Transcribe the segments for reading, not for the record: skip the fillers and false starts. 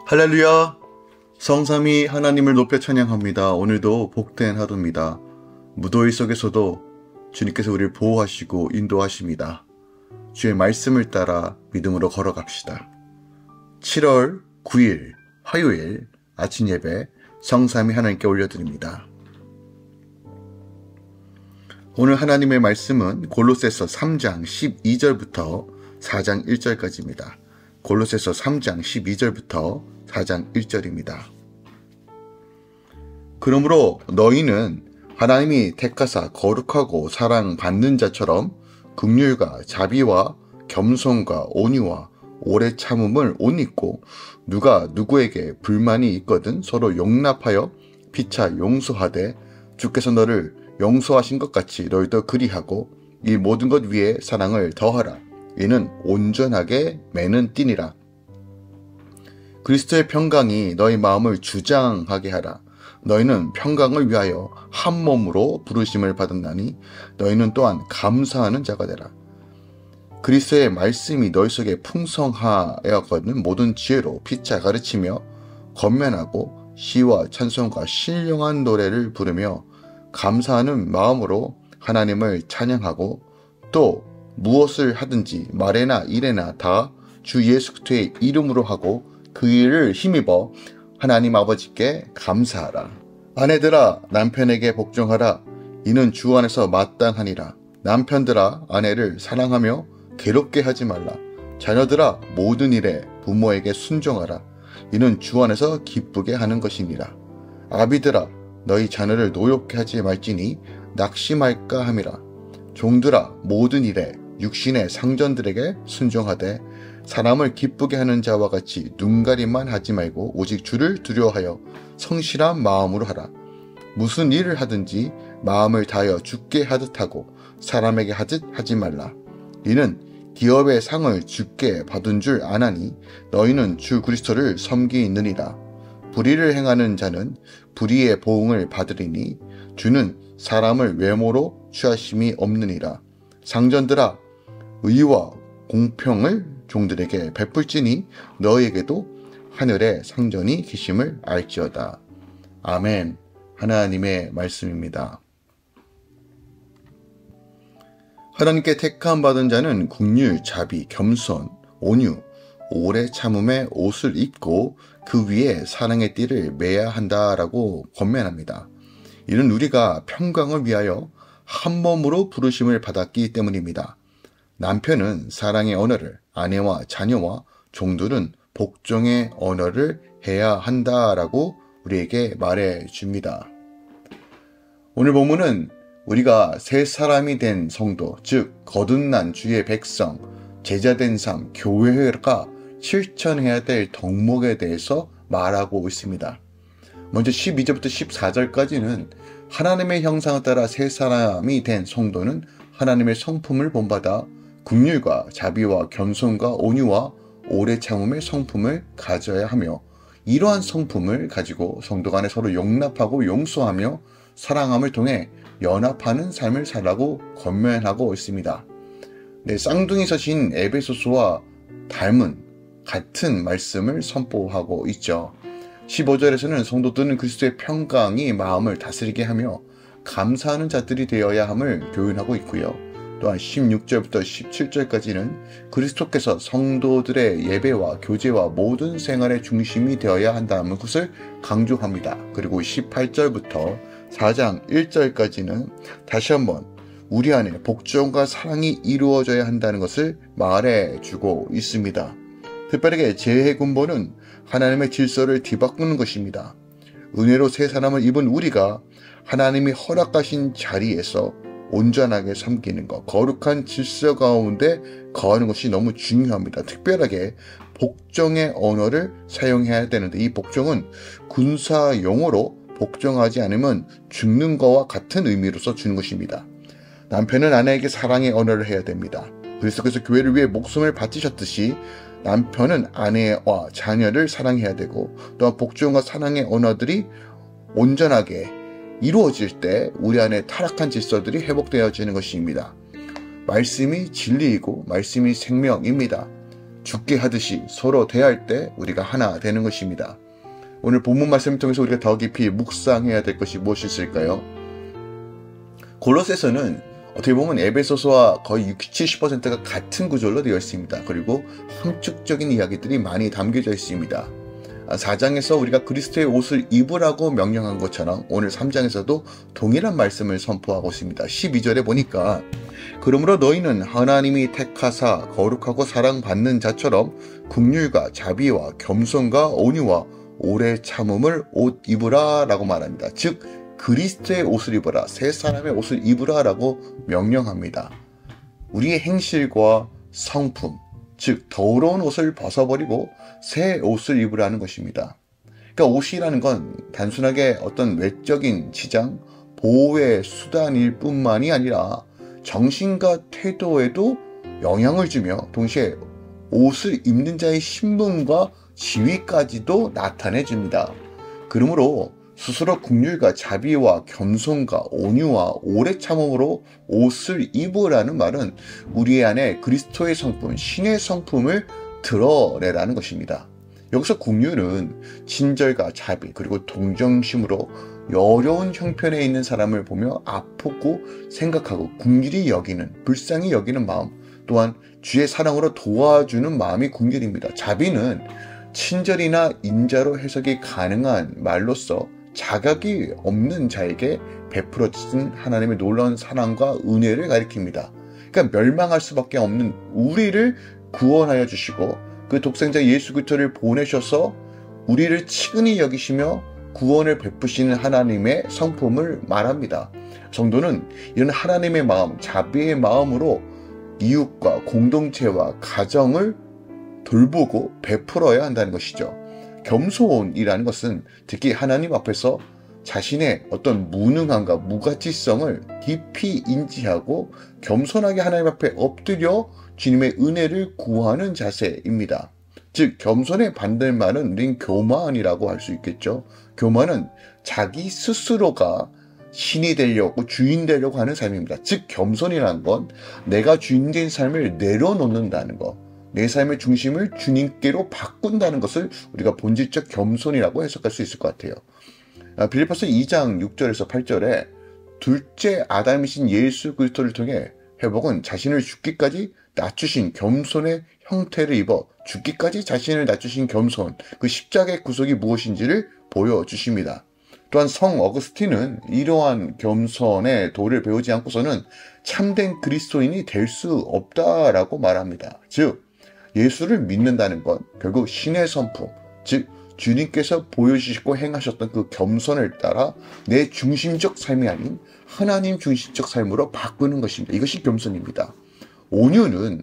할렐루야! 성삼위 하나님을 높여 찬양합니다. 오늘도 복된 하루입니다. 무더위 속에서도 주님께서 우리를 보호하시고 인도하십니다. 주의 말씀을 따라 믿음으로 걸어갑시다. 7월 9일 화요일 아침 예배 성삼위 하나님께 올려드립니다. 오늘 하나님의 말씀은 골로새서 3장 12절부터 4장 1절까지입니다. 골로새서 3장 12절부터 4장 1절입니다. 그러므로 너희는 하나님이 택하사 거룩하고 사랑받는 자처럼 긍휼과 자비와 겸손과 온유와 오래 참음을 옷 입고 누가 누구에게 불만이 있거든 서로 용납하여 피차 용서하되 주께서 너를 용서하신 것 같이 너희도 그리하고 이 모든 것 위에 사랑을 더하라. 이는 온전하게 매는 띠니라. 그리스도의 평강이 너희 마음을 주장하게 하라. 너희는 평강을 위하여 한 몸으로 부르심을 받았나니 너희는 또한 감사하는 자가 되라. 그리스도의 말씀이 너희 속에 풍성하여거든 모든 지혜로 피차 가르치며 권면하고 시와 찬송과 신령한 노래를 부르며 감사하는 마음으로 하나님을 찬양하고 또 무엇을 하든지 말에나 일에나 다 주 예수 그리스도의 이름으로 하고 그 일을 힘입어 하나님 아버지께 감사하라. 아내들아 남편에게 복종하라. 이는 주 안에서 마땅하니라. 남편들아 아내를 사랑하며 괴롭게 하지 말라. 자녀들아 모든 일에 부모에게 순종하라. 이는 주 안에서 기쁘게 하는 것이니라. 아비들아 너희 자녀를 노엽게 하지 말지니 낙심할까 함이라. 종들아 모든 일에 육신의 상전들에게 순종하되 사람을 기쁘게 하는 자와 같이 눈가림만 하지 말고 오직 주를 두려워하여 성실한 마음으로 하라. 무슨 일을 하든지 마음을 다하여 주께 하듯 하고 사람에게 하듯 하지 말라. 이는 기업의 상을 주께 받은 줄 아나니 너희는 주 그리스도를 섬기느니라. 불의를 행하는 자는 불의의 보응을 받으리니 주는 사람을 외모로 취하심이 없느니라. 상전들아 의와 공평을 종들에게 베풀지니 너희에게도 하늘의 상전이 계심을 알지어다. 아멘. 하나님의 말씀입니다. 하나님께 택함 받은 자는 긍휼, 자비, 겸손, 온유, 오래 참음의 옷을 입고 그 위에 사랑의 띠를 매야 한다라고 권면합니다. 이는 우리가 평강을 위하여 한 몸으로 부르심을 받았기 때문입니다. 남편은 사랑의 언어를, 아내와 자녀와 종들은 복종의 언어를 해야 한다라고 우리에게 말해 줍니다. 오늘 본문은 우리가 새 사람이 된 성도, 즉 거듭난 주의 백성, 제자된 삶, 교회가 실천해야 될 덕목에 대해서 말하고 있습니다. 먼저 12절부터 14절까지는 하나님의 형상을 따라 새 사람이 된 성도는 하나님의 성품을 본받아 긍휼과 자비와 겸손과 온유와 오래 참음의 성품을 가져야 하며 이러한 성품을 가지고 성도 간에 서로 용납하고 용서하며 사랑함을 통해 연합하는 삶을 살라고 권면하고 있습니다. 네, 쌍둥이 서신 에베소서와 닮은 같은 말씀을 선포하고 있죠. 15절에서는 성도들은 그리스도의 평강이 마음을 다스리게 하며 감사하는 자들이 되어야 함을 교훈하고 있고요. 또한 16절부터 17절까지는 그리스도께서 성도들의 예배와 교제와 모든 생활의 중심이 되어야 한다는 것을 강조합니다. 그리고 18절부터 4장 1절까지는 다시 한번 우리 안에 복종과 사랑이 이루어져야 한다는 것을 말해주고 있습니다. 특별하게 재해군보는 하나님의 질서를 뒤바꾸는 것입니다. 은혜로 새 사람을 입은 우리가 하나님이 허락하신 자리에서 온전하게 섬기는 것, 거룩한 질서 가운데 거하는 것이 너무 중요합니다. 특별하게 복종의 언어를 사용해야 되는데 이 복종은 군사 용어로 복종하지 않으면 죽는 것과 같은 의미로서 주는 것입니다. 남편은 아내에게 사랑의 언어를 해야 됩니다. 그리스도께서 교회를 위해 목숨을 바치셨듯이 남편은 아내와 자녀를 사랑해야 되고 또한 복종과 사랑의 언어들이 온전하게 이루어질 때 우리 안에 타락한 질서들이 회복되어지는 것입니다. 말씀이 진리이고 말씀이 생명입니다. 죽게 하듯이 서로 대할 때 우리가 하나 되는 것입니다. 오늘 본문 말씀을 통해서 우리가 더 깊이 묵상해야 될 것이 무엇이 있을까요? 골로새서는 어떻게 보면 에베소서와 거의 60-70%가 같은 구절로 되어 있습니다. 그리고 함축적인 이야기들이 많이 담겨져 있습니다. 4장에서 우리가 그리스도의 옷을 입으라고 명령한 것처럼 오늘 3장에서도 동일한 말씀을 선포하고 있습니다. 12절에 보니까 그러므로 너희는 하나님이 택하사 거룩하고 사랑받는 자처럼 긍휼과 자비와 겸손과 온유와 오래 참음을 옷 입으라 라고 말합니다. 즉 그리스도의 옷을 입으라, 새 사람의 옷을 입으라 라고 명령합니다. 우리의 행실과 성품, 즉 더러운 옷을 벗어버리고 새 옷을 입으라는 것입니다. 그러니까 옷이라는 건 단순하게 어떤 외적인 치장, 보호의 수단일 뿐만이 아니라 정신과 태도에도 영향을 주며 동시에 옷을 입는 자의 신분과 지위까지도 나타내 줍니다. 그러므로 스스로 긍휼과 자비와 겸손과 온유와 오래 참음으로 옷을 입으라는 말은 우리 안에 그리스도의 성품, 신의 성품을 드러내라는 것입니다. 여기서 긍휼은 친절과 자비 그리고 동정심으로 어려운 형편에 있는 사람을 보며 아프고 생각하고 긍휼히 여기는, 불쌍히 여기는 마음, 또한 주의 사랑으로 도와주는 마음이 긍휼입니다. 자비는 친절이나 인자로 해석이 가능한 말로서 자격이 없는 자에게 베풀어진 하나님의 놀라운 사랑과 은혜를 가리킵니다. 그러니까 멸망할 수밖에 없는 우리를 구원하여 주시고 그 독생자 예수 그리스도를 보내셔서 우리를 치근히 여기시며 구원을 베푸시는 하나님의 성품을 말합니다. 성도는 이런 하나님의 마음, 자비의 마음으로 이웃과 공동체와 가정을 돌보고 베풀어야 한다는 것이죠. 겸손이라는 것은 특히 하나님 앞에서 자신의 어떤 무능함과 무가치성을 깊이 인지하고 겸손하게 하나님 앞에 엎드려 주님의 은혜를 구하는 자세입니다. 즉 겸손의 반대말은 우린 교만이라고 할 수 있겠죠. 교만은 자기 스스로가 신이 되려고 주인 되려고 하는 삶입니다. 즉 겸손이라는 건 내가 주인된 삶을 내려놓는다는 것, 내 삶의 중심을 주님께로 바꾼다는 것을 우리가 본질적 겸손이라고 해석할 수 있을 것 같아요. 빌립보서 2장 6절에서 8절에 둘째 아담이신 예수 그리스도를 통해 회복은 자신을 죽기까지 낮추신 겸손의 형태를 입어 죽기까지 자신을 낮추신 겸손, 그 십자가의 구속이 무엇인지를 보여주십니다. 또한 성 어거스틴은 이러한 겸손의 도를 배우지 않고서는 참된 그리스도인이 될 수 없다라고 말합니다. 즉 예수를 믿는다는 건 결국 신의 성품, 즉 주님께서 보여주시고 행하셨던 그 겸손을 따라 내 중심적 삶이 아닌 하나님 중심적 삶으로 바꾸는 것입니다. 이것이 겸손입니다. 온유는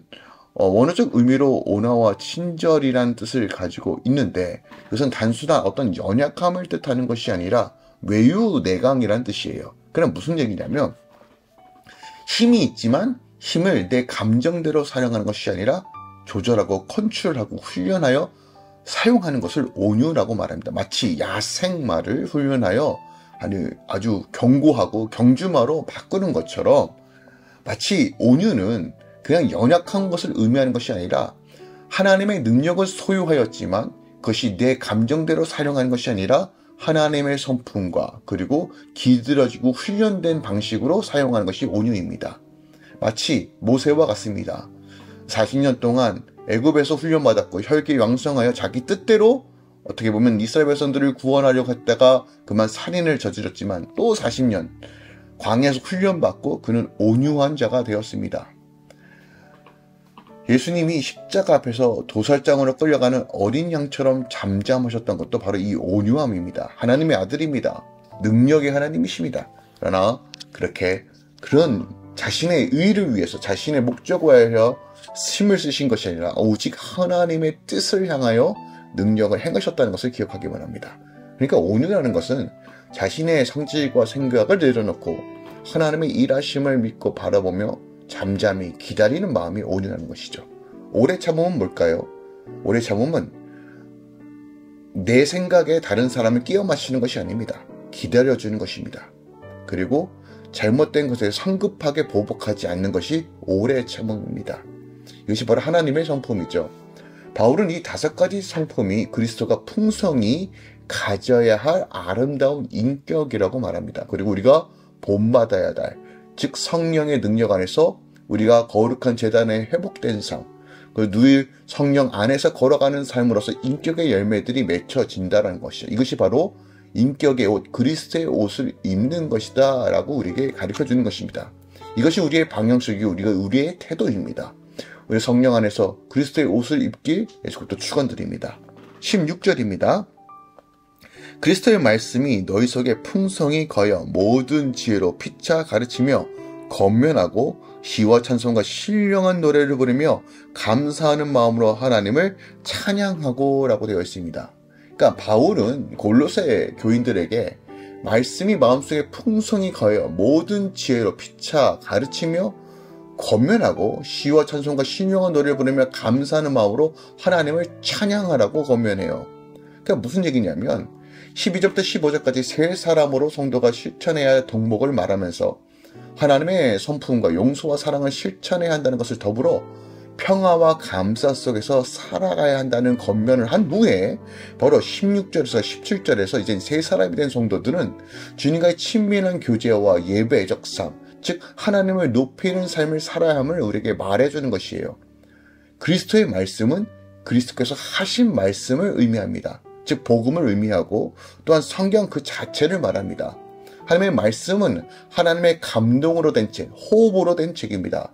원어적 의미로 온화와 친절이라는 뜻을 가지고 있는데 이것은 단순한 어떤 연약함을 뜻하는 것이 아니라 외유내강이라는 뜻이에요. 그럼 무슨 얘기냐면 힘이 있지만 힘을 내 감정대로 사용하는 것이 아니라 조절하고 컨트롤하고 훈련하여 사용하는 것을 온유라고 말합니다. 마치 야생마를 훈련하여 아주 견고하고 경주마로 바꾸는 것처럼 마치 온유는 그냥 연약한 것을 의미하는 것이 아니라 하나님의 능력을 소유하였지만 그것이 내 감정대로 사용하는 것이 아니라 하나님의 성품과 그리고 기들어지고 훈련된 방식으로 사용하는 것이 온유입니다. 마치 모세와 같습니다. 40년 동안 애굽에서 훈련받았고 혈기왕성하여 자기 뜻대로 어떻게 보면 이스라엘 백성들을 구원하려고 했다가 그만 살인을 저질렀지만 또 40년 광야에서 훈련받고 그는 온유한 자가 되었습니다. 예수님이 십자가 앞에서 도살장으로 끌려가는 어린 양처럼 잠잠하셨던 것도 바로 이 온유함입니다. 하나님의 아들입니다. 능력의 하나님이십니다. 그러나 그런 자신의 의를 위해서 자신의 목적을 위하여 힘을 쓰신 것이 아니라 오직 하나님의 뜻을 향하여 능력을 행하셨다는 것을 기억하기 바랍니다. 그러니까 온유라는 것은 자신의 성질과 생각을 내려놓고 하나님의 일하심을 믿고 바라보며 잠잠히 기다리는 마음이 온유라는 것이죠. 오래 참음은 뭘까요? 오래 참음은 내 생각에 다른 사람을 끼워 맞추는 것이 아닙니다. 기다려주는 것입니다. 그리고 잘못된 것에 성급하게 보복하지 않는 것이 오래 참음입니다. 이것이 바로 하나님의 성품이죠. 바울은 이 5가지 성품이 그리스도가 풍성히 가져야 할 아름다운 인격이라고 말합니다. 그리고 우리가 본받아야 할, 즉 성령의 능력 안에서 우리가 거룩한 제단에 회복된 삶, 늘 성령 안에서 걸어가는 삶으로서 인격의 열매들이 맺혀진다는 것이죠. 이것이 바로 인격의 옷, 그리스도의 옷을 입는 것이다 라고 우리에게 가르쳐주는 것입니다. 이것이 우리의 방향성이고 우리의 태도입니다. 우리 성령 안에서 그리스도의 옷을 입길 예수께서 축원드립니다. 16절입니다. 그리스도의 말씀이 너희 속에 풍성히 거여 모든 지혜로 피차 가르치며 권면하고 시와 찬송과 신령한 노래를 부르며 감사하는 마음으로 하나님을 찬양하고 라고 되어 있습니다. 그러니까 바울은 골로새 교인들에게 말씀이 마음속에 풍성히 거여 모든 지혜로 피차 가르치며 권면하고 시와 찬송과 신령한 노래를 부르며 감사하는 마음으로 하나님을 찬양하라고 권면해요. 그러니까 무슨 얘기냐면 12절부터 15절까지 세 사람으로 성도가 실천해야 할 동목을 말하면서 하나님의 성품과 용서와 사랑을 실천해야 한다는 것을 더불어 평화와 감사 속에서 살아가야 한다는 권면을 한 후에 바로 16절에서 17절에서 이제 세 사람이 된 성도들은 주님과의 친밀한 교제와 예배적 삶, 즉 하나님을 높이는 삶을 살아야 함을 우리에게 말해주는 것이에요. 그리스도의 말씀은 그리스도께서 하신 말씀을 의미합니다. 즉 복음을 의미하고 또한 성경 그 자체를 말합니다. 하나님의 말씀은 하나님의 감동으로 된 책, 호흡으로 된 책입니다.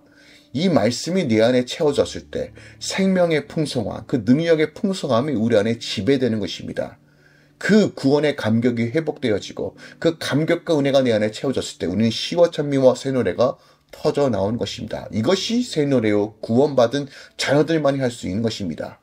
이 말씀이 내 안에 채워졌을 때 생명의 풍성함, 그 능력의 풍성함이 우리 안에 지배되는 것입니다. 그 구원의 감격이 회복되어지고 그 감격과 은혜가 내 안에 채워졌을 때 우리는 시와 찬미와 새 노래가 터져 나오는 것입니다. 이것이 새 노래요 구원받은 자녀들만이 할 수 있는 것입니다.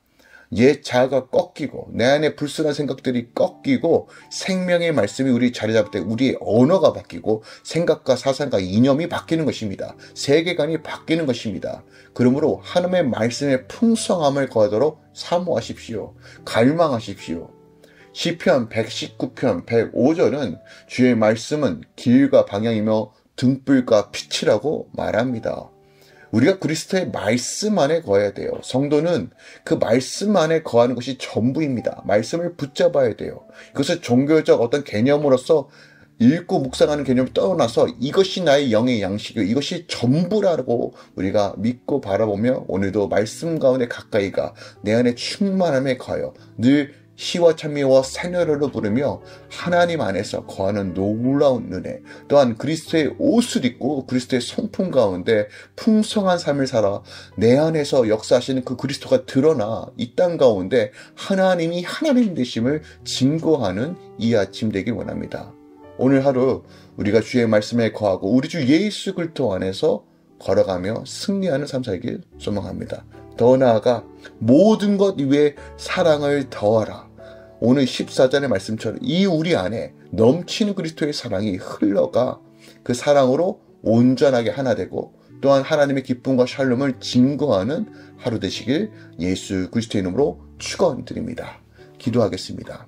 옛 자아가 꺾이고 내 안에 불순한 생각들이 꺾이고 생명의 말씀이 우리 자리 잡을 때 우리의 언어가 바뀌고 생각과 사상과 이념이 바뀌는 것입니다. 세계관이 바뀌는 것입니다. 그러므로 하나님의 말씀의 풍성함을 거하도록 사모하십시오. 갈망하십시오. 시편 119편 105절은 주의 말씀은 길과 방향이며 등불과 빛이라고 말합니다. 우리가 그리스도의 말씀 안에 거해야 돼요. 성도는 그 말씀 안에 거하는 것이 전부입니다. 말씀을 붙잡아야 돼요. 그것을 종교적 어떤 개념으로서 읽고 묵상하는 개념을 떠나서 이것이 나의 영의 양식이고 이것이 전부라고 우리가 믿고 바라보며 오늘도 말씀 가운데 가까이 가 내 안에 충만함에 거하여 늘 시와 찬미와 새 노래로 부르며 하나님 안에서 거하는 놀라운 은혜, 또한 그리스도의 옷을 입고 그리스도의 성품 가운데 풍성한 삶을 살아 내 안에서 역사하시는 그 그리스도가 드러나 이 땅 가운데 하나님이 하나님 되심을 증거하는 이 아침 되길 원합니다. 오늘 하루 우리가 주의 말씀에 거하고 우리 주 예수 그리스도 안에서 걸어가며 승리하는 삶 살길 소망합니다. 더 나아가 모든 것 위에 사랑을 더하라. 오늘 14절의 말씀처럼 이 우리 안에 넘치는 그리스도의 사랑이 흘러가 그 사랑으로 온전하게 하나 되고 또한 하나님의 기쁨과 샬롬을 증거하는 하루 되시길 예수 그리스도의 이름으로 축원드립니다. 기도하겠습니다.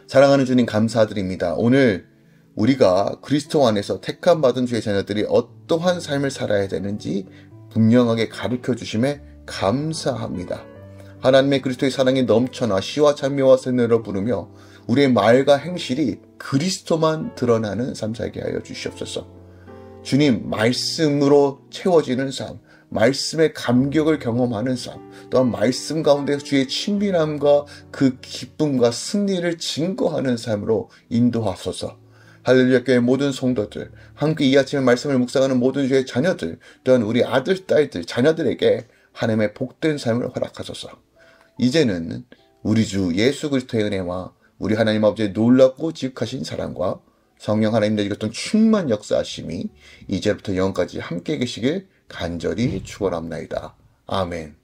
사랑하는 주님 감사드립니다. 오늘 우리가 그리스도 안에서 택함받은 주의 자녀들이 어떠한 삶을 살아야 되는지 분명하게 가르쳐 주심에 감사합니다. 하나님의 그리스도의 사랑이 넘쳐나 시와 찬미와 새 노래로 부르며 우리의 말과 행실이 그리스도만 드러나는 삶 살게 하여 주시옵소서. 주님, 말씀으로 채워지는 삶, 말씀의 감격을 경험하는 삶, 또한 말씀 가운데 주의 친밀함과 그 기쁨과 승리를 증거하는 삶으로 인도하소서. 할렐루야 교회 모든 성도들, 함께 이 아침에 말씀을 묵상하는 모든 주의 자녀들, 또한 우리 아들, 딸들, 자녀들에게 하나님의 복된 삶을 허락하소서. 이제는 우리 주 예수 그리스도의 은혜와 우리 하나님 아버지의 놀랍고 지극하신 사랑과 성령 하나님의 이것던 충만 역사하심이 이제부터 영원까지 함께 계시길 간절히 축원합나이다. 아멘.